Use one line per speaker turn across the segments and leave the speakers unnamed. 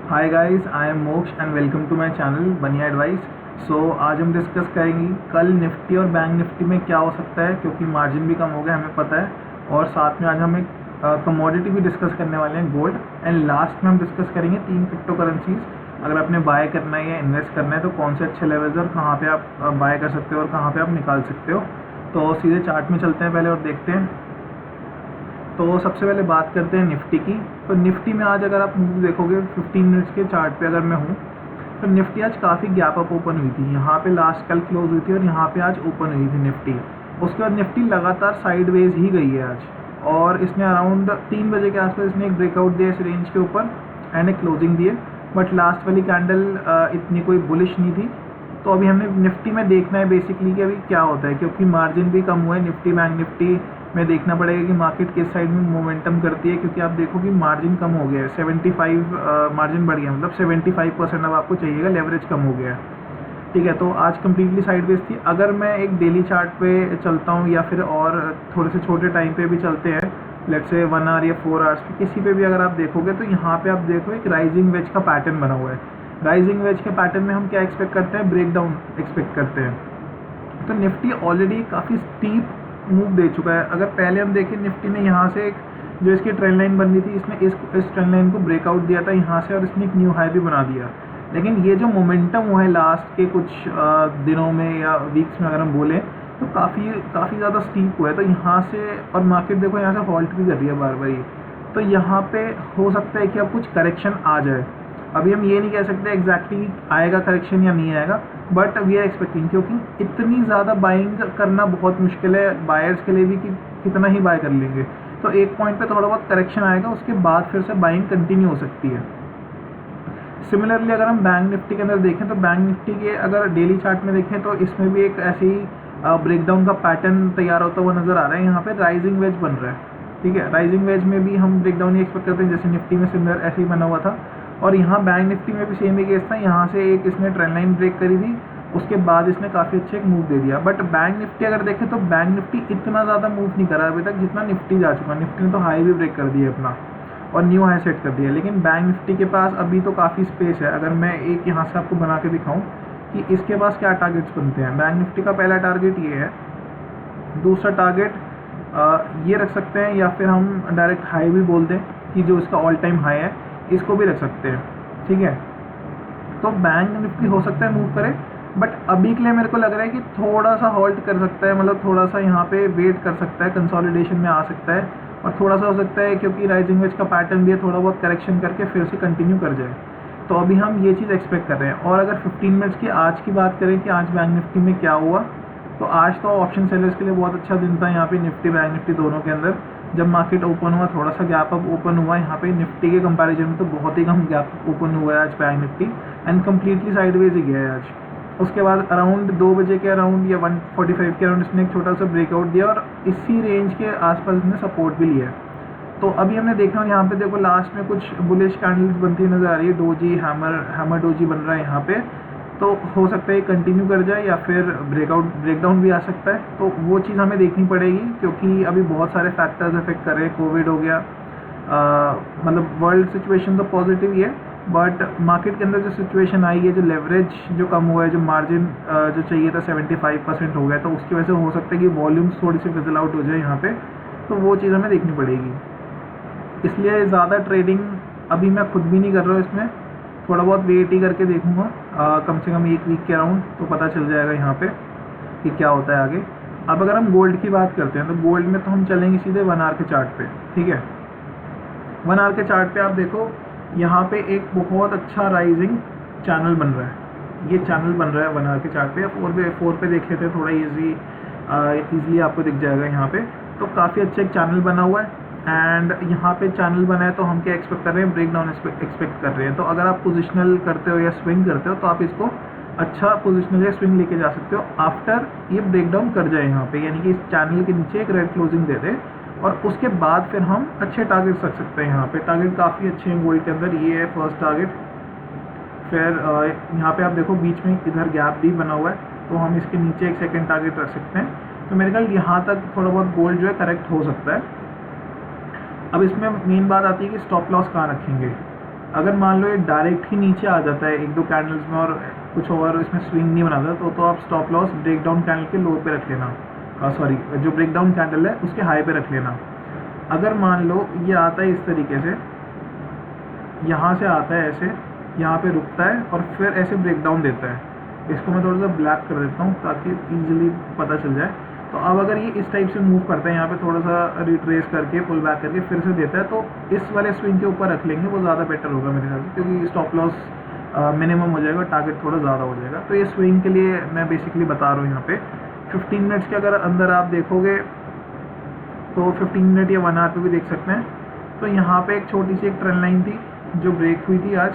Hi guys, I am Moksh and welcome to my channel Baniya advice. आज हम discuss करेंगे कल निफ्टी और बैंक निफ्टी में क्या हो सकता है, क्योंकि मार्जिन भी कम हो गया हमें पता है। और साथ में आज हम एक कमोडिटी भी डिस्कस करने वाले हैं, गोल्ड। एंड लास्ट में हम डिस्कस करेंगे 3 क्रिप्टो करेंसीज। अगर आपने बाय करना है या इन्वेस्ट करना है तो कौन से अच्छे लेवल्स और कहाँ पे आप बाय कर सकते हो और कहाँ पे आप निकाल सकते हो। तो सीधे चार्ट में चलते हैं पहले और देखते हैं। तो सबसे पहले बात करते हैं निफ्टी की। तो निफ्टी में आज अगर आप मूव देखोगे 15 मिनट्स के चार्ट पे अगर मैं हूँ तो निफ्टी आज काफ़ी गैप अप ओपन हुई थी। यहाँ पे लास्ट कल क्लोज हुई थी और यहाँ पे आज ओपन हुई थी निफ्टी। उसके बाद निफ्टी लगातार साइडवेज ही गई है आज, और इसने अराउंड 3 बजे के आसपास इसने एक ब्रेकआउट दिया इस रेंज के ऊपर एंड एक क्लोजिंग दिए, बट लास्ट वाली कैंडल इतनी कोई बुलिश नहीं थी। तो अभी हमने निफ्टी में देखना है बेसिकली कि अभी क्या होता है, क्योंकि मार्जिन भी कम हुआ है निफ्टी बैंक निफ्टी में। देखना पड़ेगा कि मार्केट किस साइड में मोमेंटम करती है, क्योंकि आप देखो कि मार्जिन कम हो गया है। 75 मार्जिन बढ़ गया, मतलब 75% अब आपको चाहिएगा, लेवरेज कम हो गया है। ठीक है, तो आज कम्प्लीटली साइडवेज थी। अगर मैं एक डेली चार्ट पे चलता हूँ या फिर और थोड़े से छोटे टाइम पे भी चलते हैं, लेट्स से 1 आवर या 4 आवर्स पे, किसी पे भी अगर आप देखोगे तो यहाँ पे आप देखो एक राइजिंग वेज का पैटर्न बना हुआ है। राइजिंग वेज के पैटर्न में हम क्या एक्सपेक्ट करते हैं, ब्रेकडाउन एक्सपेक्ट करते हैं। तो निफ्टी ऑलरेडी काफ़ी स्टीप मूव दे चुका है। अगर पहले हम देखें निफ्टी ने यहाँ से एक जो इसकी ट्रेंड लाइन बन रही थी, इसने इस ट्रेंड लाइन को ब्रेकआउट दिया था यहाँ से, और इसने एक न्यू हाई भी बना दिया। लेकिन ये जो मोमेंटम हुआ है लास्ट के कुछ दिनों में या वीक्स में अगर हम बोलें तो काफ़ी ज़्यादा स्टीप हुआ है। तो यहाँ से, और मार्केट देखो यहाँ से हॉल्ट भी कर रही है बार बार ही। तो यहाँ पे हो सकता है कि अब कुछ करेक्शन आ जाए। अभी हम ये नहीं कह सकते एग्जैक्टली आएगा करेक्शन या नहीं आएगा, बट वी आर एक्सपेक्टिंग, क्योंकि इतनी ज़्यादा बाइंग करना बहुत मुश्किल है बायर्स के लिए भी कि कितना ही बाय कर लेंगे। तो एक पॉइंट पे थोड़ा बहुत करेक्शन आएगा, उसके बाद फिर से बाइंग कंटिन्यू हो सकती है। सिमिलरली अगर हम बैंक निफ्टी के अंदर देखें तो बैंक निफ्टी के अगर डेली चार्ट में देखें तो इसमें भी एक ऐसे ही ब्रेकडाउन का पैटर्न तैयार होता हुआ नज़र आ रहा है। यहाँ पे राइजिंग वेज बन रहा है। ठीक है, राइजिंग वेज में भी हम ब्रेकडाउन ही एक्सपेक्ट करते हैं, जैसे निफ्टी में सिमिलर ऐसे ही बना हुआ था। और यहाँ बैंक निफ्टी में भी सेम ही केस था। यहाँ से एक इसने ट्रेंड लाइन ब्रेक करी थी, उसके बाद इसने काफ़ी अच्छे एक मूव दे दिया। बट बैंक निफ्टी अगर देखें तो बैंक निफ्टी इतना ज़्यादा मूव नहीं करा अभी तक जितना निफ्टी जा चुका है। निफ्टी ने तो हाई भी ब्रेक कर दिया अपना और न्यू हाई सेट कर दिया, लेकिन बैंक निफ्टी के पास अभी तो काफ़ी स्पेस है। अगर मैं एक यहाँ से आपको बना के दिखाऊँ कि इसके पास क्या टारगेट्स बनते हैं, बैंक निफ्टी का पहला टारगेट ये है, दूसरा टारगेट ये रख सकते हैं, या फिर हम डायरेक्ट हाई भी बोल दें कि जो इसका ऑल टाइम हाई है इसको भी रख सकते हैं। ठीक है, तो बैंक निफ्टी हो सकता है मूव करे, बट अभी के लिए मेरे को लग रहा है कि थोड़ा सा हॉल्ट कर सकता है, मतलब थोड़ा सा यहाँ पे वेट कर सकता है, कंसोलिडेशन में आ सकता है। और थोड़ा सा हो सकता है क्योंकि राइजिंग वेज का पैटर्न भी है, थोड़ा बहुत करेक्शन करके फिर से कंटिन्यू कर जाए। तो अभी हम ये चीज़ एक्सपेक्ट कर रहे हैं। और अगर 15 मिनट्स की आज की बात करें कि आज बैंक निफ्टी में क्या हुआ, तो आज तो ऑप्शन सेलर्स के लिए बहुत अच्छा दिन था यहाँ पे निफ्टी बैंक निफ्टी दोनों के अंदर। जब मार्केट ओपन हुआ थोड़ा सा गैप अप ओपन हुआ यहाँ पे निफ्टी के कंपैरिजन में, तो बहुत ही कम गैप ओपन हुआ है आज bank Nifty, and completely sideways ही गया है आज। उसके बाद अराउंड 2 बजे के अराउंड या 1:45 के अराउंड इसने एक छोटा सा ब्रेकआउट दिया और इसी रेंज के आसपास इसने सपोर्ट भी लिया है। तो अभी हमने देखा यहाँ पे देखो लास्ट में कुछ बुलिश कैंडल्स बनती नज़र आ रही है, डोजी हैमर डोजी बन रहा है यहाँ पे। तो हो सकता है कंटिन्यू कर जाए या फिर ब्रेकडाउन भी आ सकता है। तो वो चीज़ हमें देखनी पड़ेगी, क्योंकि अभी बहुत सारे फैक्टर्स इफेक्ट कर रहे हैं। कोविड हो गया, मतलब वर्ल्ड सिचुएशन तो पॉजिटिव ही है, बट मार्केट के अंदर जो सिचुएशन आई है, जो लेवरेज जो कम हुआ है, जो मार्जिन जो चाहिए था 75% हो गया, तो उसकी वजह से हो सकता है कि वॉल्यूम्स थोड़ी सी फिजल आउट हो जाए यहाँ पे। तो वो चीज़ हमें देखनी पड़ेगी, इसलिए ज़्यादा ट्रेडिंग अभी मैं खुद भी नहीं कर रहा हूँ इसमें। थोड़ा बहुत वेट ही करके देखूंगा, कम से कम 1 वीक के अराउंड, तो पता चल जाएगा यहाँ पे कि क्या होता है आगे। अब अगर हम गोल्ड की बात करते हैं तो गोल्ड में तो हम चलेंगे सीधे 1 आवर के चार्ट पे। ठीक है, 1 आवर के चार्ट पे आप देखो यहाँ पे एक बहुत अच्छा राइजिंग चैनल बन रहा है। ये चैनल बन रहा है 1 आवर के चार्ट पे। 4 पे देख लेते हैं, थोड़ा ईजिली आपको दिख जाएगा यहाँ पे। तो काफ़ी अच्छा एक चैनल बना हुआ है, एंड यहाँ पे चैनल बना है, तो हम क्या एक्सपेक्ट कर रहे हैं, ब्रेकडाउन एक्सपेक्ट कर रहे हैं। तो अगर आप पोजिशनल करते हो या स्विंग करते हो तो आप इसको अच्छा पोजिशनल या स्विंग लेके जा सकते हो आफ्टर ये ब्रेकडाउन कर जाए यहाँ पे, यानी कि इस चैनल के नीचे एक रेड क्लोजिंग दे दे, और उसके बाद फिर हम अच्छे टारगेट्स रख सकते हैं। यहाँ पे टारगेट काफ़ी अच्छे हैं गोल्ड के अंदर। ये है फर्स्ट टारगेट। फिर यहाँ पे आप देखो बीच में इधर गैप भी बना हुआ है, तो हम इसके नीचे एक सेकेंड टारगेट रख सकते हैं। तो मेरे ख्याल यहाँ तक थोड़ा बहुत गोल्ड जो है करेक्ट हो सकता है। अब इसमें मेन बात आती है कि स्टॉप लॉस कहाँ रखेंगे। अगर मान लो ये डायरेक्ट ही नीचे आ जाता है एक दो कैंडल्स में और कुछ और इसमें स्विंग नहीं बनाता, तो आप stop loss break down candle के लो पे रख लेना, सॉरी जो ब्रेक डाउन कैंडल है उसके हाई पे रख लेना। अगर मान लो ये आता है इस तरीके से, यहाँ से आता है ऐसे, यहाँ पे रुकता है और फिर ऐसे ब्रेक डाउन देता है। इसको मैं थोड़ा सा ब्लैक कर देता हूँ ताकि ईजिली पता चल जाए। तो अब अगर ये इस टाइप से मूव करता है, यहाँ पे थोड़ा सा रिट्रेस करके पुल बैक करके फिर से देता है, तो इस वाले स्विंग के ऊपर रख लेंगे, वो ज़्यादा बेटर होगा मेरे ख्याल से, क्योंकि स्टॉप लॉस मिनिमम हो जाएगा, टारगेट थोड़ा ज़्यादा हो जाएगा। तो ये स्विंग के लिए मैं बेसिकली बता रहा हूँ। यहाँ पे 15 मिनट्स के अगर अंदर आप देखोगे तो 15 मिनट या 1 आवर पे भी देख सकते हैं। तो यहाँ पे एक छोटी सी एक ट्रेंड लाइन थी जो ब्रेक हुई थी आज,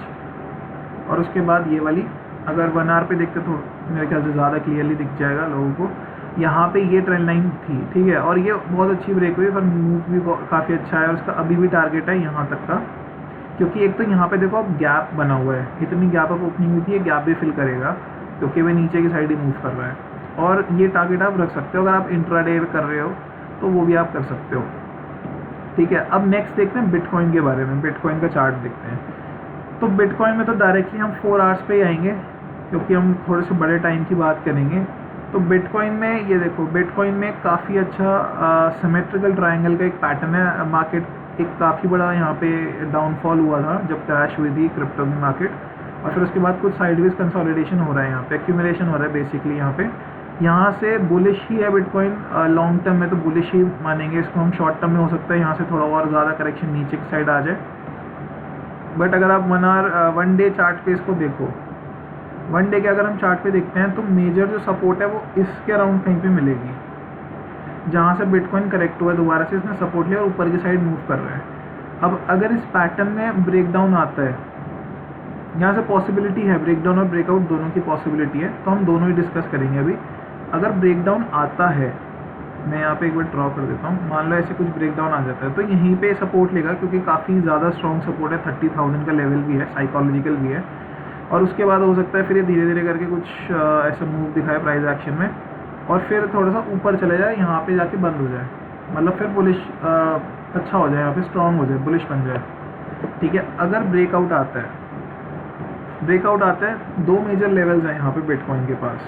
और उसके बाद ये वाली अगर 1 आवर पे देखते तो मेरे ख्याल से ज़्यादा क्लियरली दिख जाएगा लोगों को। यहाँ पे ये ट्रेंड लाइन थी, ठीक है, और ये बहुत अच्छी ब्रेक हुई, पर मूव भी काफ़ी अच्छा है, और उसका अभी भी टारगेट है यहाँ तक का, क्योंकि एक तो यहाँ पे देखो अब गैप बना हुआ है, इतनी गैप अप ओपनिंग हुई थी, ये गैप भी फिल करेगा क्योंकि वह नीचे की साइड ही मूव कर रहा है। और ये टारगेट आप रख सकते हो, अगर आप इंट्राडे कर रहे हो तो वो भी आप कर सकते हो, ठीक है। अब नेक्स्ट देखते हैं बिटकॉइन के बारे में, बिटकॉइन का चार्ट देखते हैं। तो बिटकॉइन में तो डायरेक्टली हम 4 आवर्स पे ही आएंगे, क्योंकि हम थोड़े से बड़े टाइम की बात करेंगे। तो बिटकॉइन में ये देखो, बिटकॉइन में काफ़ी अच्छा सिमेट्रिकल ट्रायंगल का एक पैटर्न है। मार्केट एक काफ़ी बड़ा यहाँ पे डाउनफॉल हुआ था जब क्रैश हुई थी क्रिप्टो की मार्केट, और फिर उसके बाद कुछ साइडवेज कंसोलिडेशन हो रहा है, यहाँ पे एक्यूमुलेशन हो रहा है बेसिकली। यहाँ से बुलिश ही है बिटकॉइन, लॉन्ग टर्म में तो बुलिश ही मानेंगे इसको हम। शॉर्ट टर्म में हो सकता है यहाँ से थोड़ा और ज़्यादा करेक्शन नीचे की साइड आ जाए, बट अगर आप 1 आवर 1 डे चार्ट पे इसको देखो, 1 डे के अगर हम चार्ट पे देखते हैं तो मेजर जो सपोर्ट है वो इसके अराउंड कहीं पे मिलेगी, जहाँ से बिटकॉइन करेक्ट हुआ है, दोबारा से इसने सपोर्ट लिया और ऊपर की साइड मूव कर रहा है। अब अगर इस पैटर्न में ब्रेकडाउन आता है, यहाँ से पॉसिबिलिटी है ब्रेकडाउन और ब्रेकआउट दोनों की पॉसिबिलिटी है, तो हम दोनों ही डिस्कस करेंगे अभी। अगर ब्रेकडाउन आता है, मैं यहाँ पे एक बार ड्रॉ कर देता हूँ, मान लो ऐसे कुछ ब्रेकडाउन आ जाता है तो यहीं पे सपोर्ट लेगा, क्योंकि काफ़ी ज़्यादा स्ट्रॉन्ग सपोर्ट है, 30,000 का लेवल भी है, साइकोलॉजिकल भी है। और उसके बाद हो सकता है फिर ये धीरे धीरे करके कुछ ऐसा मूव दिखाए प्राइस एक्शन में, और फिर थोड़ा सा ऊपर चले जाए, यहाँ पे जाके बंद हो जाए, मतलब फिर बुलिश अच्छा हो जाए, यहाँ पे स्ट्रॉन्ग हो जाए, बुलिश बन जाए, ठीक है। अगर ब्रेकआउट आता है, ब्रेकआउट आता है, 2 मेजर लेवल्स हैं यहाँ पे बिटकॉइन के पास,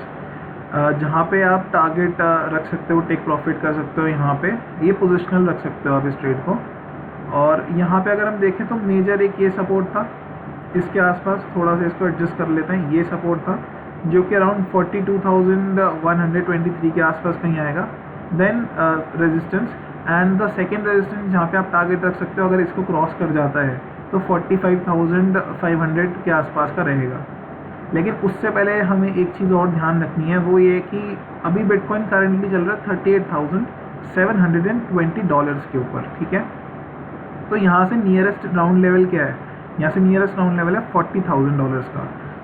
जहाँ पे आप टारगेट रख सकते हो, टेक प्रॉफिट कर सकते हो, यहाँ पे ये पोजिशनल रख सकते हो आप इस ट्रेड को। और यहाँ पे अगर हम देखें तो मेजर एक ये सपोर्ट था, इसके आसपास थोड़ा सा इसको एडजस्ट कर लेते हैं, ये सपोर्ट था जो कि अराउंड 42,123 के आसपास कहीं आएगा। Then resistance, and the second resistance जहाँ पे आप टारगेट रख सकते हो, अगर इसको क्रॉस कर जाता है तो 45,500 के आसपास का रहेगा। लेकिन उससे पहले हमें एक चीज़ और ध्यान रखनी है, वो ये कि अभी बिटकॉइन करंटली चल रहा है $38,720 के ऊपर, ठीक है। तो यहाँ से नियरेस्ट राउंड लेवल क्या है, यहाँ से नियरेस्ट राउंड लेवल है $40,000 का।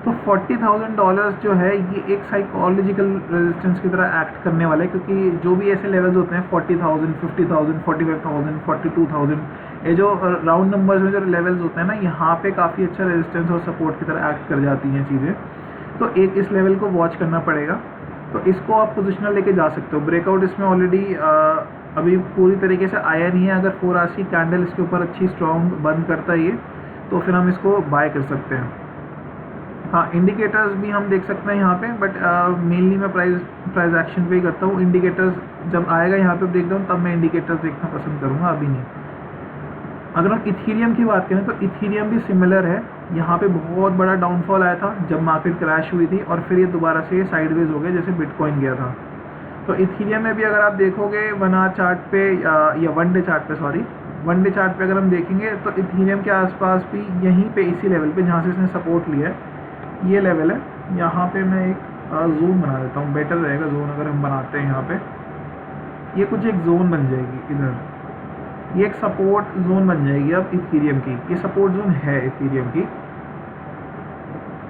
तो $40,000 जो है ये एक साइकोलॉजिकल रेजिस्टेंस की तरह एक्ट करने वाला है, क्योंकि जो भी ऐसे लेवल्स होते हैं 40,000, 50,000, 45,000, 42,000, ये जो राउंड नंबर्स में जो लेवल्स होते हैं ना, यहाँ पे काफ़ी अच्छा रेजिस्टेंस और सपोर्ट की तरह एक्ट कर जाती हैं चीज़ें। तो एक इस लेवल को वॉच करना पड़ेगा, तो इसको आप पोजिशनल लेके जा सकते हो। ब्रेकआउट इसमें ऑलरेडी अभी पूरी तरीके से आया नहीं है, अगर 4 आवर्स की कैंडल इसके ऊपर अच्छी स्ट्रॉन्ग बंद करता है ये, तो फिर हम इसको बाय कर सकते हैं। हाँ, इंडिकेटर्स भी हम देख सकते हैं यहाँ पे, बट मेनली मैं प्राइस एक्शन पे ही करता हूँ। इंडिकेटर्स जब आएगा यहाँ पे ब्रेकडाउन, तब मैं इंडिकेटर्स देखना पसंद करूँगा, अभी नहीं। अगर हम इथीरियम की बात करें तो इथीरियम भी सिमिलर है, यहाँ पे बहुत बड़ा डाउनफॉल आया था जब मार्केट क्रैश हुई थी, और फिर ये दोबारा से साइडवेज हो गया जैसे बिटकॉइन गया था। तो इथीरियम में भी अगर आप देखोगे 1 आवर चार्ट पे या 1 डे चार्ट पे, सॉरी 1 डे चार्ट पे अगर हम देखेंगे तो इथीरियम के आसपास भी यहीं पे इसी लेवल पे जहाँ से इसने सपोर्ट लिया है, ये लेवल है। यहाँ पे मैं एक जोन बना देता हूँ, बेटर रहेगा जोन अगर हम बनाते हैं। यहाँ पे ये कुछ एक जोन बन जाएगी, इधर ये एक सपोर्ट जोन बन जाएगी अब इथीरियम की, ये सपोर्ट जोन है इथीरियम की।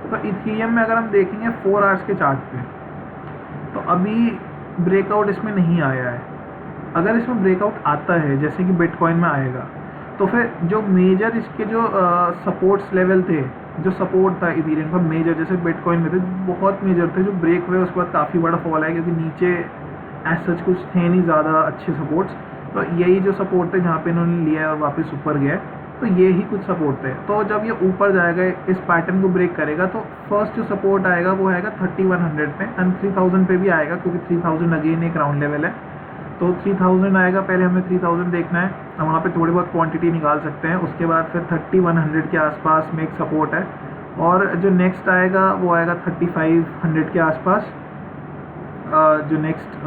तो इथीरियम में अगर हम देखेंगे 4 आवर्स के चार्ट पे, तो अभी ब्रेकआउट इसमें नहीं आया है। अगर इसमें ब्रेकआउट आता है जैसे कि बिटकॉइन में आएगा, तो फिर जो मेजर इसके जो सपोर्ट्स लेवल थे, जो सपोर्ट था इथीरियम का मेजर, जैसे बिटकॉइन में थे बहुत मेजर थे, जो ब्रेक हुए उसके बाद काफ़ी बड़ा फॉल आया, क्योंकि नीचे एज सच कुछ थे नहीं ज़्यादा अच्छे सपोर्ट्स। तो यही जो सपोर्ट थे जहाँ पे इन्होंने लिया है और वापस ऊपर गया है, तो तो ये ही कुछ सपोर्ट है। तो जब ये ऊपर जाएगा, इस पैटर्न को ब्रेक करेगा, तो फर्स्ट जो सपोर्ट आएगा वो आएगा 3100 पे एंड 3000 पे भी आएगा, क्योंकि 3000 अगेन एक राउंड लेवल है। तो 3000 आएगा, पहले हमें 3000 देखना है, हम वहाँ पे थोड़ी बहुत क्वांटिटी निकाल सकते हैं। उसके बाद फिर 3100 के आसपास में एक सपोर्ट है, और जो नेक्स्ट आएगा वो आएगा 3500 के आसपास। जो नेक्स्ट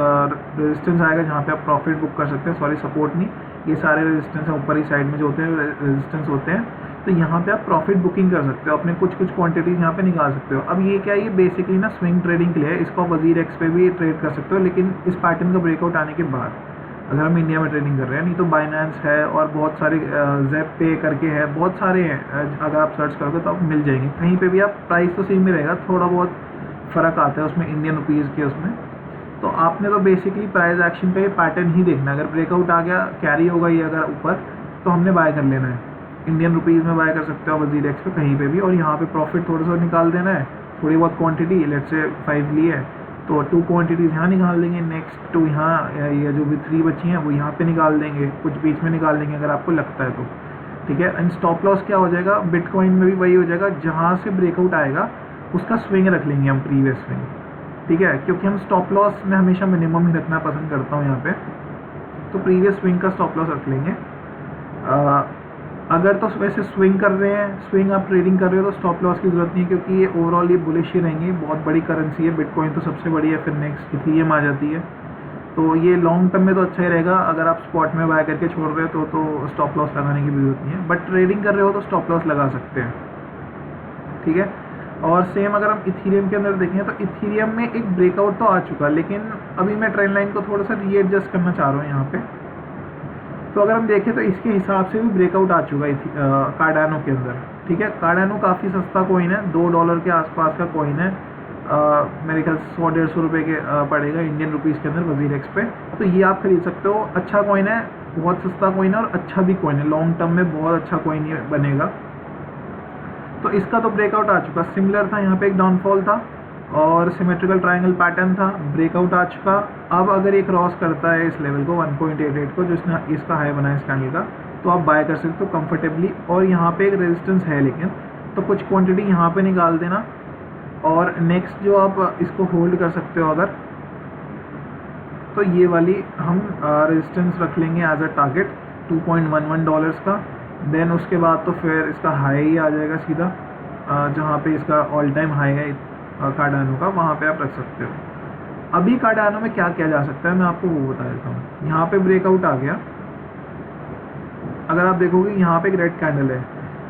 रेजिस्टेंस आएगा जहाँ पे आप प्रॉफिट बुक कर सकते हैं, सॉरी सपोर्ट नहीं, ये सारे रेजिस्टेंस हैं ऊपर ही साइड में जो होते हैं रेजिस्टेंस होते हैं। तो यहाँ पे आप प्रॉफिट बुकिंग कर सकते हो, अपने कुछ क्वांटिटीज़ यहाँ पे निकाल सकते हो। अब ये क्या है, ये बेसिकली ना स्विंग ट्रेडिंग के लिए है, इसको आप वजीर एक्स पे भी ट्रेड कर सकते हो, लेकिन इस पैटर्न का ब्रेकआउट आने के बाद, अगर हम इंडिया में ट्रेडिंग कर रहे हैं। नहीं तो बाइनेंस है और बहुत सारे ज़ेप पे करके है, बहुत सारे हैं, अगर आप सर्च करोगे तो आप मिल जाएंगे। कहीं पे भी आप प्राइस तो सेम ही रहेगा, थोड़ा बहुत फ़र्क आता है उसमें इंडियन रुपीज़ के उसमें। तो आपने तो बेसिकली प्राइस एक्शन का ये पैटर्न ही देखना है। अगर ब्रेकआउट आ गया, कैरी होगा ये अगर ऊपर, तो हमने बाय कर लेना है। इंडियन रुपीज़ में बाय कर सकते हो वजीर एक्स पे कहीं पे भी, और यहाँ पे प्रॉफिट थोड़ा सा निकाल देना है, थोड़ी बहुत क्वांटिटी, लेट्स से 5 ली है तो 2 क्वांटिटीज़ यहाँ निकाल देंगे, नेक्स्ट 2 यहाँ, या जो भी 3 बची हैं वो यहाँ पे निकाल देंगे, कुछ बीच में निकाल देंगे अगर आपको लगता है तो, ठीक है। एंड स्टॉप लॉस क्या हो जाएगा, बिटकॉइन में भी वही हो जाएगा, जहाँ से ब्रेकआउट आएगा उसका स्विंग रख लेंगे हम, प्रीवियस स्विंग, ठीक है। क्योंकि हम स्टॉप लॉस में हमेशा मिनिमम ही रखना पसंद करता हूँ यहाँ पे, तो प्रीवियस स्विंग का स्टॉप लॉस रख लेंगे। अगर तो वैसे स्विंग कर रहे हैं, स्विंग आप ट्रेडिंग कर रहे हो, तो स्टॉप लॉस की ज़रूरत नहीं है, क्योंकि ये ओवरऑल ये बुलिश ही रहेंगे। बहुत बड़ी करेंसी है बिटकॉइन, तो सबसे बड़ी है, फिर नेक्स्ट इथेरियम आ जाती है। तो ये लॉन्ग टर्म में तो अच्छा ही रहेगा। अगर आप स्पॉट में बाय करके छोड़ रहे हो तो स्टॉप लॉस लगाने की भी जरूरत नहीं है, बट ट्रेडिंग कर रहे हो तो स्टॉप लॉस लगा सकते हैं, ठीक है। और सेम अगर हम इथेरियम के अंदर देखें, तो इथेरियम में एक ब्रेकआउट तो आ चुका, लेकिन अभी मैं ट्रेंड लाइन को थोड़ा सा रीएडजस्ट करना चाह रहा हूँ यहाँ पे। तो अगर हम देखें तो इसके हिसाब से भी ब्रेकआउट आ चुका है कार्डानो के अंदर, ठीक है। कार्डानो काफ़ी सस्ता कॉइन है, $2 के आसपास का कॉइन है, मेरे ख्याल से 100-150 रुपये के पड़ेगा इंडियन रुपीज़ के अंदर वजीर एक्स पे। तो ये आप खरीद सकते हो, अच्छा कॉइन है, बहुत सस्ता कॉइन है और अच्छा भी कॉइन है, लॉन्ग टर्म में बहुत अच्छा कॉइन ये बनेगा। तो इसका तो ब्रेकआउट आ चुका, सिमिलर था, यहाँ पे एक डाउनफॉल था और सिमेट्रिकल ट्रायंगल पैटर्न था, ब्रेकआउट आ चुका। अब अगर ये क्रॉस करता है इस लेवल को 1.88 को, जो इसने इसका हाई बनाया इस कैंडल का, तो आप बाय कर सकते हो कंफर्टेबली। और यहाँ पे एक रेजिस्टेंस है, लेकिन तो कुछ क्वांटिटी यहाँ पे निकाल देना। और नेक्स्ट जो आप इसको होल्ड कर सकते हो अगर, तो ये वाली हम रेजिस्टेंस रख लेंगे एज अ टारगेट $2.11 का। देन उसके बाद तो फिर इसका हाई आ जाएगा सीधा, जहाँ पे इसका ऑल टाइम हाई है कार्डानो का, वहाँ पे आप रख सकते हो। अभी कार्डानो में क्या किया जा सकता है मैं आपको वो बता देता हूँ। यहाँ पे ब्रेकआउट आ गया, अगर आप देखोगे यहाँ पे एक रेड कैंडल है।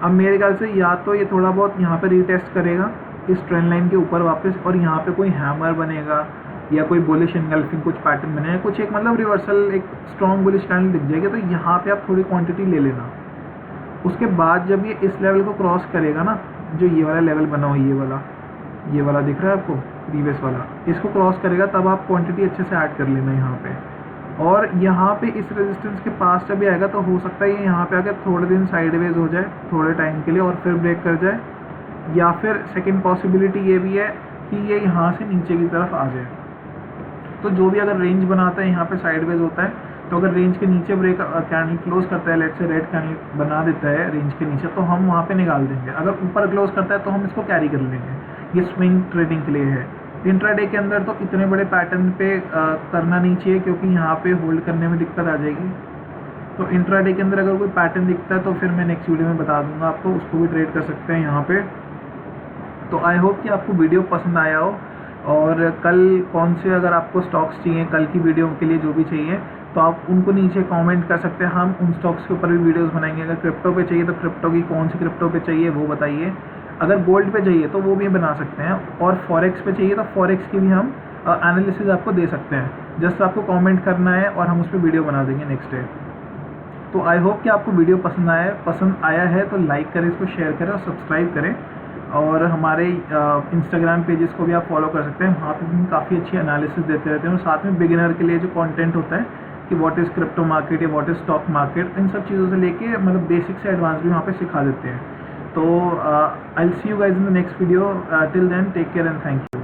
अब मेरे ख्याल से या तो ये थोड़ा बहुत यहाँ पे रीटेस्ट करेगा इस ट्रेंड लाइन के ऊपर वापस, और यहाँ पे कोई हैमर बनेगा या कोई बुलिश एनगल्फिंग कुछ पैटर्न बनेगा, कुछ एक मतलब रिवर्सल, एक स्ट्रॉन्ग बुलिश कैंडल दिख जाएगी, तो यहाँ पे आप थोड़ी क्वांटिटी ले लेना। उसके बाद जब ये इस लेवल को क्रॉस करेगा ना, जो ये वाला लेवल बना हो, ये वाला दिख रहा है आपको, प्रीवियस वाला, इसको क्रॉस करेगा, तब आप क्वांटिटी अच्छे से ऐड कर लेना यहाँ पे। और यहाँ पे इस रेजिस्टेंस के पास जब भी आएगा, तो हो सकता है ये यहाँ पे आकर थोड़े दिन साइडवेज हो जाए थोड़े टाइम के लिए और फिर ब्रेक कर जाए, या फिर सेकेंड पॉसिबिलिटी ये भी है कि ये यहाँ से नीचे की तरफ आ जाए। तो जो भी अगर रेंज बनाता है यहाँ पे साइडवेज होता है, तो अगर रेंज के नीचे ब्रेक कैंडल क्लोज करता है, लेट्स से रेड कैंडल बना देता है रेंज के नीचे, तो हम वहाँ पे निकाल देंगे। अगर ऊपर क्लोज करता है तो हम इसको कैरी कर लेंगे। ये स्विंग ट्रेडिंग के लिए है। इंट्राडे के अंदर तो इतने बड़े पैटर्न पे करना नहीं चाहिए, क्योंकि यहाँ पे होल्ड करने में दिक्कत आ जाएगी। तो इंट्राडे के अंदर अगर कोई पैटर्न दिखता है तो फिर मैं नेक्स्ट वीडियो में बता दूंगा आपको, उसको भी ट्रेड कर सकते हैं यहाँ पे। तो आई होप कि आपको वीडियो पसंद आया हो, और कल कौन से अगर आपको स्टॉक्स चाहिए कल की वीडियो के लिए जो भी चाहिए, तो आप उनको नीचे कमेंट कर सकते हैं। हम उन स्टॉक्स के ऊपर भी वीडियोस बनाएंगे। अगर क्रिप्टो पे चाहिए तो क्रिप्टो की कौन सी क्रिप्टो पे चाहिए वो बताइए। अगर गोल्ड पे चाहिए तो वो भी बना सकते हैं, और फॉरेक्स पे चाहिए तो फॉरेक्स की भी हम एनालिसिस आपको दे सकते हैं। जस्ट आपको कमेंट करना है और हम उस पर वीडियो बना देंगे नेक्स्ट डे। तो आई होप कि आपको वीडियो पसंद आया है तो लाइक करें, इसको शेयर करें और सब्सक्राइब करें। और हमारे इंस्टाग्राम पेजेस को भी आप फॉलो कर सकते हैं, वहाँ पे भी काफ़ी अच्छी एनालिसिस देते रहते हैं। और साथ में बिगिनर के लिए जो कंटेंट होता है कि व्हाट इज़ क्रिप्टो मार्केट या व्हाट इज़ स्टॉक मार्केट, इन सब चीज़ों से लेके मतलब बेसिक से एडवांस भी वहाँ पे सिखा देते हैं। तो I will see you guys in the next video. Till then take care and thank you.